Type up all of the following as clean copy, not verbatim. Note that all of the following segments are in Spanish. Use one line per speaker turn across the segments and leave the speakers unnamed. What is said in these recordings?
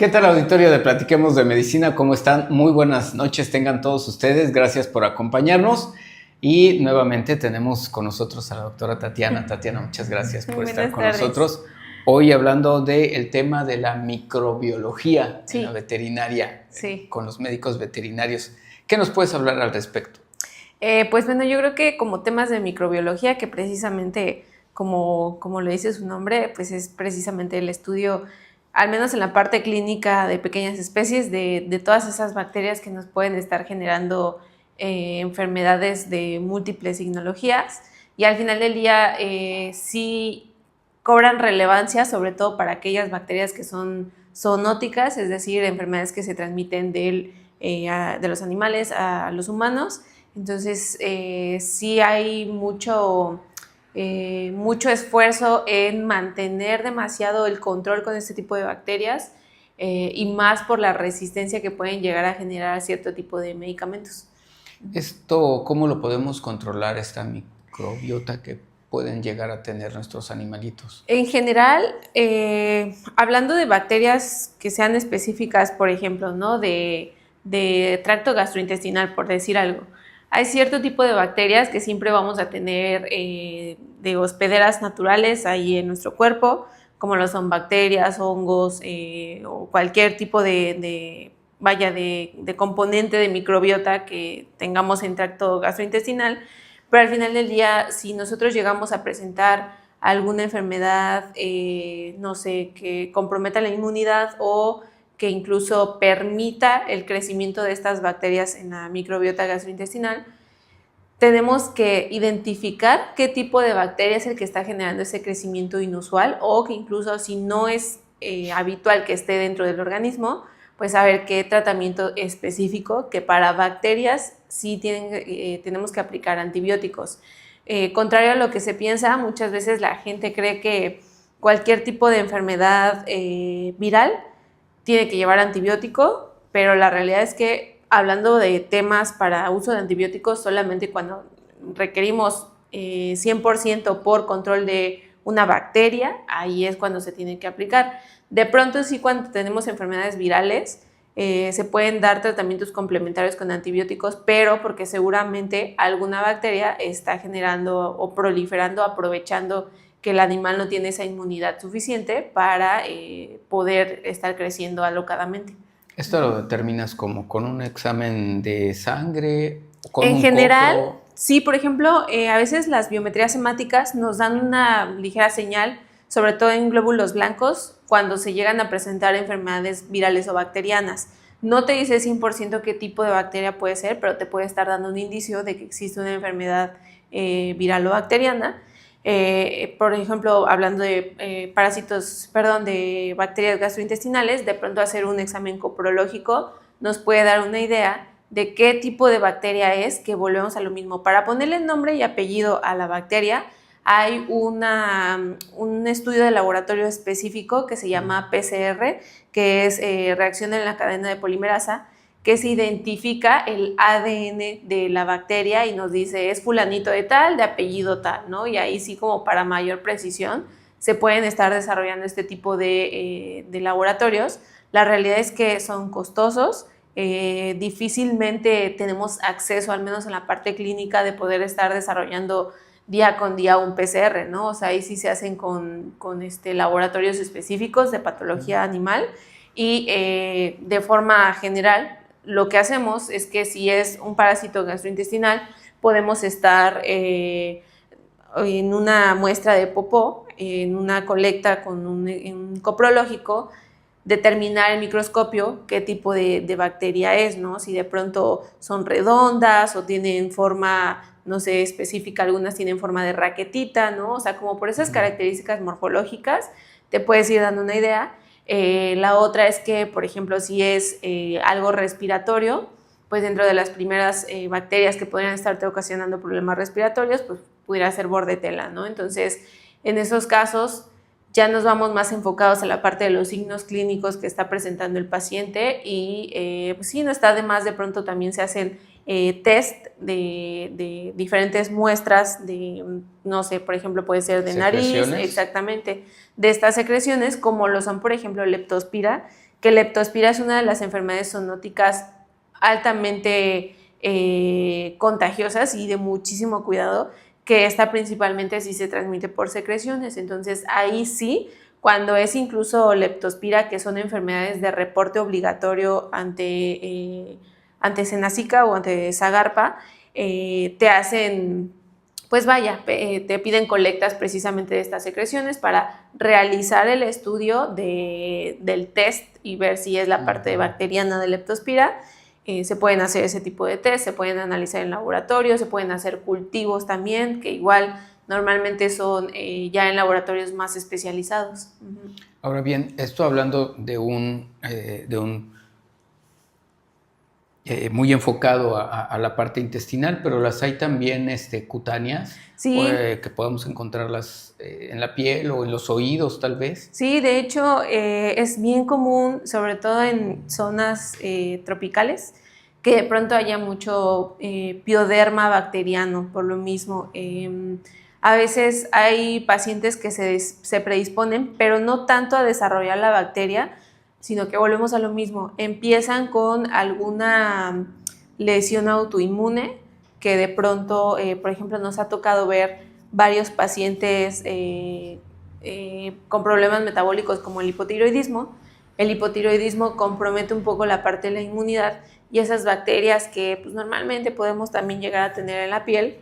¿Qué tal, auditorio de Platiquemos de Medicina? ¿Cómo están? Muy buenas noches tengan todos ustedes. Gracias por acompañarnos. Y nuevamente tenemos con nosotros a la doctora Tatiana. Tatiana, muchas gracias por estar con nosotros. Hoy hablando del tema de la microbiología en la veterinaria, con los médicos veterinarios. ¿Qué nos puedes hablar al respecto?
Pues bueno, yo creo que como temas de microbiología, que precisamente como lo dice su nombre, pues es precisamente el estudio, al menos en la parte clínica de pequeñas especies, de todas esas bacterias que nos pueden estar generando enfermedades de múltiples signologías, y al final del día sí cobran relevancia, sobre todo para aquellas bacterias que son zoonóticas, es decir, enfermedades que se transmiten de los animales a los humanos. Entonces, sí hay mucho esfuerzo en mantener demasiado el control con este tipo de bacterias y más por la resistencia que pueden llegar a generar a cierto tipo de medicamentos.
¿Esto cómo lo podemos controlar, esta microbiota que pueden llegar a tener nuestros animalitos?
En general, hablando de bacterias que sean específicas, por ejemplo, ¿no? de tracto gastrointestinal, por decir algo, hay cierto tipo de bacterias que siempre vamos a tener de hospederas naturales ahí en nuestro cuerpo, como lo son bacterias, hongos o cualquier tipo de componente de microbiota que tengamos en tracto gastrointestinal. Pero al final del día, si nosotros llegamos a presentar alguna enfermedad, no sé, que comprometa la inmunidad o que incluso permita el crecimiento de estas bacterias en la microbiota gastrointestinal, tenemos que identificar qué tipo de bacteria es el que está generando ese crecimiento inusual, o que incluso si no es habitual que esté dentro del organismo, pues saber qué tratamiento específico, que para bacterias sí tenemos que aplicar antibióticos. Contrario a lo que se piensa, muchas veces la gente cree que cualquier tipo de enfermedad viral tiene que llevar antibiótico, pero la realidad es que hablando de temas para uso de antibióticos, solamente cuando requerimos 100% por control de una bacteria, ahí es cuando se tiene que aplicar. De pronto sí, cuando tenemos enfermedades virales, se pueden dar tratamientos complementarios con antibióticos, pero porque seguramente alguna bacteria está generando o proliferando, aprovechando que el animal no tiene esa inmunidad suficiente para poder estar creciendo alocadamente.
¿Esto lo determinas como con un examen de sangre? ¿Con
en
un
general,
copro?
sí, por ejemplo, a veces las biometrías hemáticas nos dan una ligera señal, sobre todo en glóbulos blancos, cuando se llegan a presentar enfermedades virales o bacterianas. No te dice 100% qué tipo de bacteria puede ser, pero te puede estar dando un indicio de que existe una enfermedad viral o bacteriana. Por ejemplo, hablando de de bacterias gastrointestinales, de pronto hacer un examen coprológico nos puede dar una idea de qué tipo de bacteria es, que volvemos a lo mismo. Para ponerle nombre y apellido a la bacteria, hay un estudio de laboratorio específico que se llama PCR, que es reacción en la cadena de polimerasa, que se identifica el ADN de la bacteria y nos dice es fulanito de tal, de apellido tal, ¿no? Y ahí sí, como para mayor precisión, se pueden estar desarrollando este tipo de laboratorios. La realidad es que son costosos, difícilmente tenemos acceso, al menos en la parte clínica, de poder estar desarrollando día con día un PCR, ¿no? O sea, ahí sí se hacen con laboratorios específicos de patología animal y de forma general lo que hacemos es que si es un parásito gastrointestinal, podemos estar en una muestra de popó, en una colecta con un coprológico, determinar el microscopio qué tipo de bacteria es, ¿no? Si de pronto son redondas o tienen forma, no sé, específica, algunas tienen forma de raquetita, ¿no? O sea, como por esas características morfológicas te puedes ir dando una idea. La otra es que, por ejemplo, si es algo respiratorio, pues dentro de las primeras bacterias que podrían estarte ocasionando problemas respiratorios, pues pudiera ser bordetela, ¿no? Entonces, en esos casos ya nos vamos más enfocados a la parte de los signos clínicos que está presentando el paciente y pues sí, no está de más, de pronto también se hacen test de diferentes muestras de, no sé, por ejemplo, puede ser de nariz, exactamente, de estas secreciones, como lo son, por ejemplo, leptospira, que leptospira es una de las enfermedades zoonóticas altamente contagiosas y de muchísimo cuidado, que esta principalmente sí se transmite por secreciones. Entonces ahí sí, cuando es incluso leptospira, que son enfermedades de reporte obligatorio ante Senacica o ante Zagarpa, te hacen, pues vaya, te piden colectas precisamente de estas secreciones para realizar el estudio del test y ver si es la parte bacteriana de leptospira. Se pueden hacer ese tipo de test, se pueden analizar en laboratorio, se pueden hacer cultivos también, que igual normalmente son ya en laboratorios más especializados.
Ahora bien, esto hablando de un muy enfocado a la parte intestinal, pero las hay también cutáneas,
sí.
Que podemos encontrarlas en la piel o en los oídos tal vez.
Sí, de hecho es bien común, sobre todo en zonas tropicales, que de pronto haya mucho pioderma bacteriano, por lo mismo. A veces hay pacientes que se predisponen, pero no tanto a desarrollar la bacteria, sino que volvemos a lo mismo. Empiezan con alguna lesión autoinmune, que de pronto, por ejemplo, nos ha tocado ver varios pacientes con problemas metabólicos como el hipotiroidismo. El hipotiroidismo compromete un poco la parte de la inmunidad y esas bacterias que pues, normalmente podemos también llegar a tener en la piel,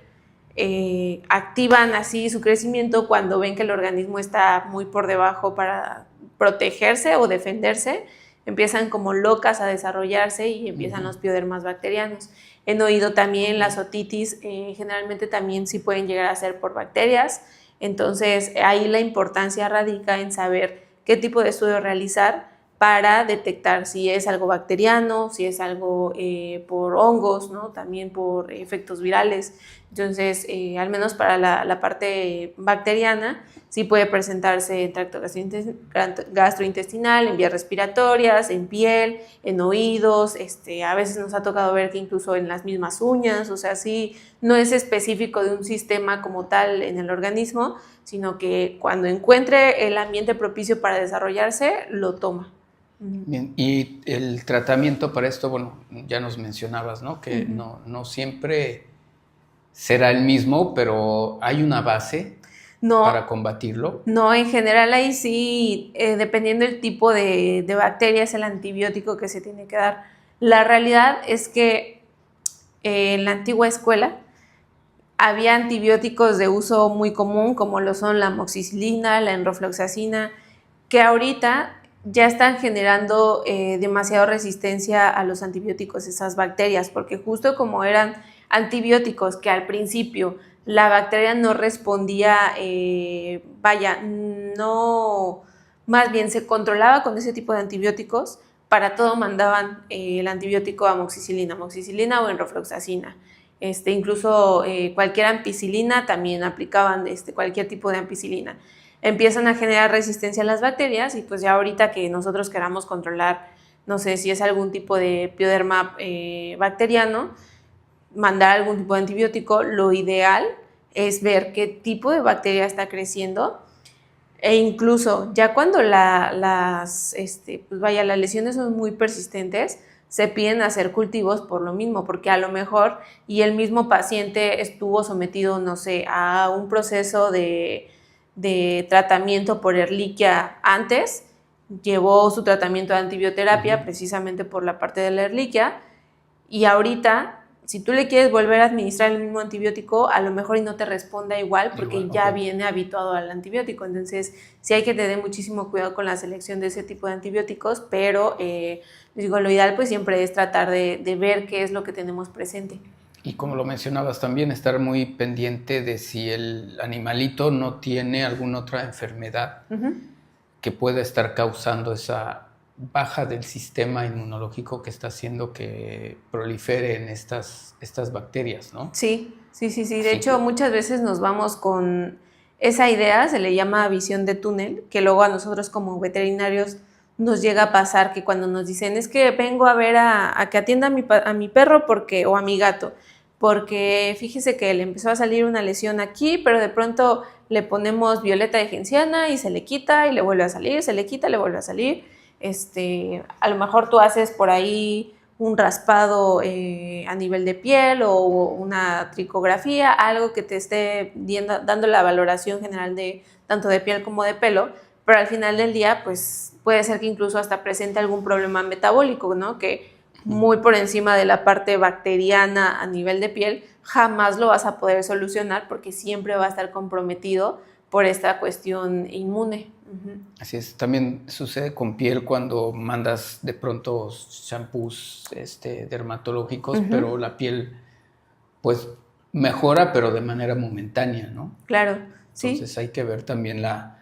activan así su crecimiento cuando ven que el organismo está muy por debajo para protegerse o defenderse, empiezan como locas a desarrollarse y empiezan los piodermas bacterianos. En oído también las otitis generalmente también sí pueden llegar a ser por bacterias, entonces ahí la importancia radica en saber qué tipo de estudio realizar para detectar si es algo bacteriano, si es algo por hongos, ¿no? También por efectos virales. Entonces, al menos para la parte bacteriana, sí puede presentarse en tracto gastrointestinal, en vías respiratorias, en piel, en oídos, a veces nos ha tocado ver que incluso en las mismas uñas, o sea, sí, no es específico de un sistema como tal en el organismo, sino que cuando encuentre el ambiente propicio para desarrollarse, lo toma.
Bien, y el tratamiento para esto, bueno, ya nos mencionabas, ¿no? Que no siempre será el mismo, pero hay una base para combatirlo.
No, en general ahí sí, dependiendo del tipo de bacteria, es el antibiótico que se tiene que dar. La realidad es que en la antigua escuela había antibióticos de uso muy común, como lo son la amoxicilina, la enrofloxacina, que ahorita ya están generando demasiada resistencia a los antibióticos, esas bacterias, porque justo como eran antibióticos que al principio la bacteria no respondía, más bien se controlaba con ese tipo de antibióticos, para todo mandaban el antibiótico amoxicilina o enrofloxacina. Incluso cualquier ampicilina también aplicaban cualquier tipo de ampicilina. Empiezan a generar resistencia a las bacterias y pues ya ahorita que nosotros queramos controlar, no sé si es algún tipo de pioderma bacteriano, mandar algún tipo de antibiótico, lo ideal es ver qué tipo de bacteria está creciendo e incluso ya cuando las lesiones son muy persistentes, se piden hacer cultivos por lo mismo, porque a lo mejor y el mismo paciente estuvo sometido, no sé, a un proceso de tratamiento por Ehrlichia antes, llevó su tratamiento de antibioterapia precisamente por la parte de la Ehrlichia, y ahorita si tú le quieres volver a administrar el mismo antibiótico, a lo mejor y no te responda igual porque ya viene habituado al antibiótico. Entonces sí hay que tener muchísimo cuidado con la selección de ese tipo de antibióticos, pero lo ideal pues siempre es tratar de ver qué es lo que tenemos presente.
Y como lo mencionabas también, estar muy pendiente de si el animalito no tiene alguna otra enfermedad que pueda estar causando esa baja del sistema inmunológico que está haciendo que proliferen estas bacterias, ¿no?
Sí. De hecho, muchas veces nos vamos con esa idea, se le llama visión de túnel, que luego a nosotros como veterinarios nos llega a pasar que cuando nos dicen es que vengo a ver a que atienda a mi perro o a mi gato, porque fíjese que le empezó a salir una lesión aquí, pero de pronto le ponemos violeta de genciana y se le quita y le vuelve a salir, se le quita y le vuelve a salir. A lo mejor tú haces por ahí un raspado a nivel de piel o una tricografía, algo que te esté dando la valoración general de tanto de piel como de pelo, pero al final del día pues puede ser que incluso hasta presente algún problema metabólico, ¿no? Que muy por encima de la parte bacteriana a nivel de piel jamás lo vas a poder solucionar porque siempre va a estar comprometido por esta cuestión inmune.
Así es, también sucede con piel cuando mandas de pronto shampoos dermatológicos, pero la piel pues mejora, pero de manera momentánea, ¿no?
Claro, sí.
Entonces hay que ver también la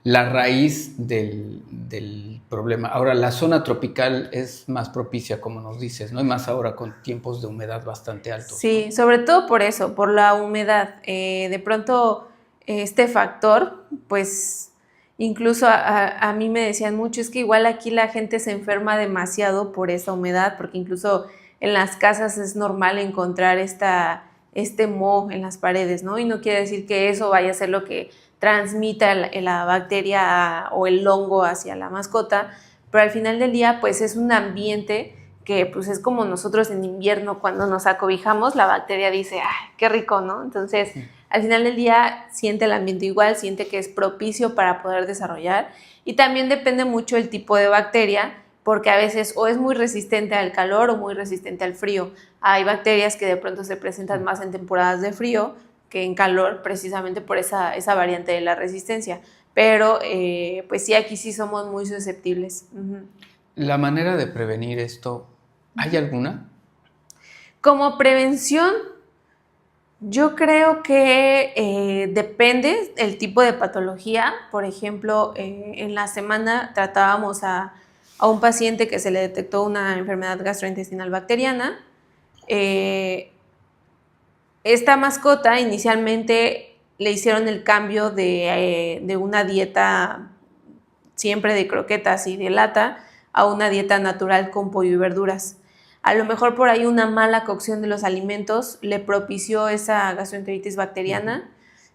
raíz del problema. Ahora, la zona tropical es más propicia, como nos dices, ¿no? Y más ahora con tiempos de humedad bastante altos.
Sí,
¿no?
sobre todo por eso, por la humedad. De pronto este factor, pues incluso a mí me decían mucho, es que igual aquí la gente se enferma demasiado por esa humedad, porque incluso en las casas es normal encontrar este moho en las paredes, ¿no? Y no quiere decir que eso vaya a ser lo que transmita la bacteria o el hongo hacia la mascota, pero al final del día pues es un ambiente que pues es como nosotros en invierno cuando nos acobijamos, la bacteria dice, ¡ay, qué rico!, ¿no? Entonces, al final del día siente el ambiente igual, siente que es propicio para poder desarrollar y también depende mucho el tipo de bacteria, porque a veces o es muy resistente al calor o muy resistente al frío. Hay bacterias que de pronto se presentan más en temporadas de frío que en calor, precisamente por esa variante de la resistencia. Pero pues sí, aquí sí somos muy susceptibles.
La manera de prevenir esto, ¿hay alguna?
Como prevención, yo creo que depende el tipo de patología. Por ejemplo, en la semana tratábamos a un paciente que se le detectó una enfermedad gastrointestinal bacteriana. Esta mascota inicialmente le hicieron el cambio de una dieta siempre de croquetas y de lata a una dieta natural con pollo y verduras. A lo mejor por ahí una mala cocción de los alimentos le propició esa gastroenteritis bacteriana.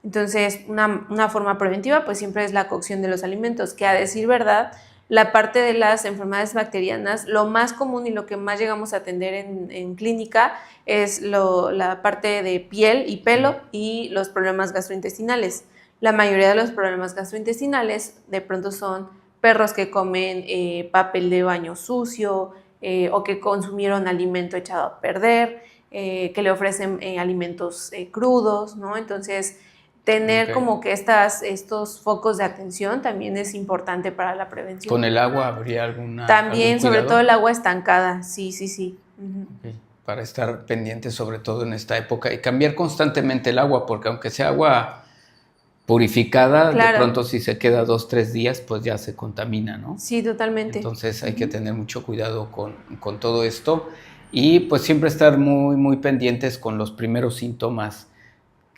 Entonces, una forma preventiva pues siempre es la cocción de los alimentos, que a decir verdad, la parte de las enfermedades bacterianas, lo más común y lo que más llegamos a atender en clínica es la parte de piel y pelo y los problemas gastrointestinales. La mayoría de los problemas gastrointestinales de pronto son perros que comen papel de baño sucio o que consumieron alimento echado a perder, que le ofrecen alimentos crudos, ¿no? Entonces, tener como que estos focos de atención también es importante para la prevención.
¿Con el agua habría alguna
También, sobre todo el agua estancada, sí.
Okay. Para estar pendiente sobre todo en esta época y cambiar constantemente el agua, porque aunque sea agua purificada, claro, de pronto si se queda 2-3 días, pues ya se contamina, ¿no?
Sí, totalmente.
Entonces hay que tener mucho cuidado con todo esto y pues siempre estar muy, muy pendientes con los primeros síntomas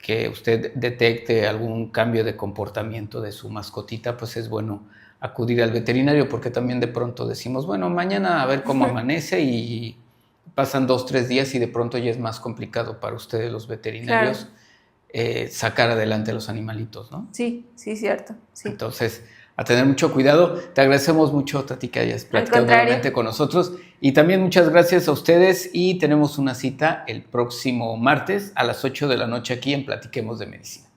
que usted detecte algún cambio de comportamiento de su mascotita, pues es bueno acudir al veterinario, porque también de pronto decimos, bueno, mañana a ver cómo amanece y pasan 2-3 días y de pronto ya es más complicado para ustedes los veterinarios, claro, sacar adelante a los animalitos, ¿no?
Sí, cierto. Sí.
Entonces, a tener mucho cuidado. Te agradecemos mucho, Tati, que hayas platicado nuevamente con nosotros. Y también muchas gracias a ustedes y tenemos una cita el próximo martes a las 8 de la noche aquí en Platiquemos de Medicina.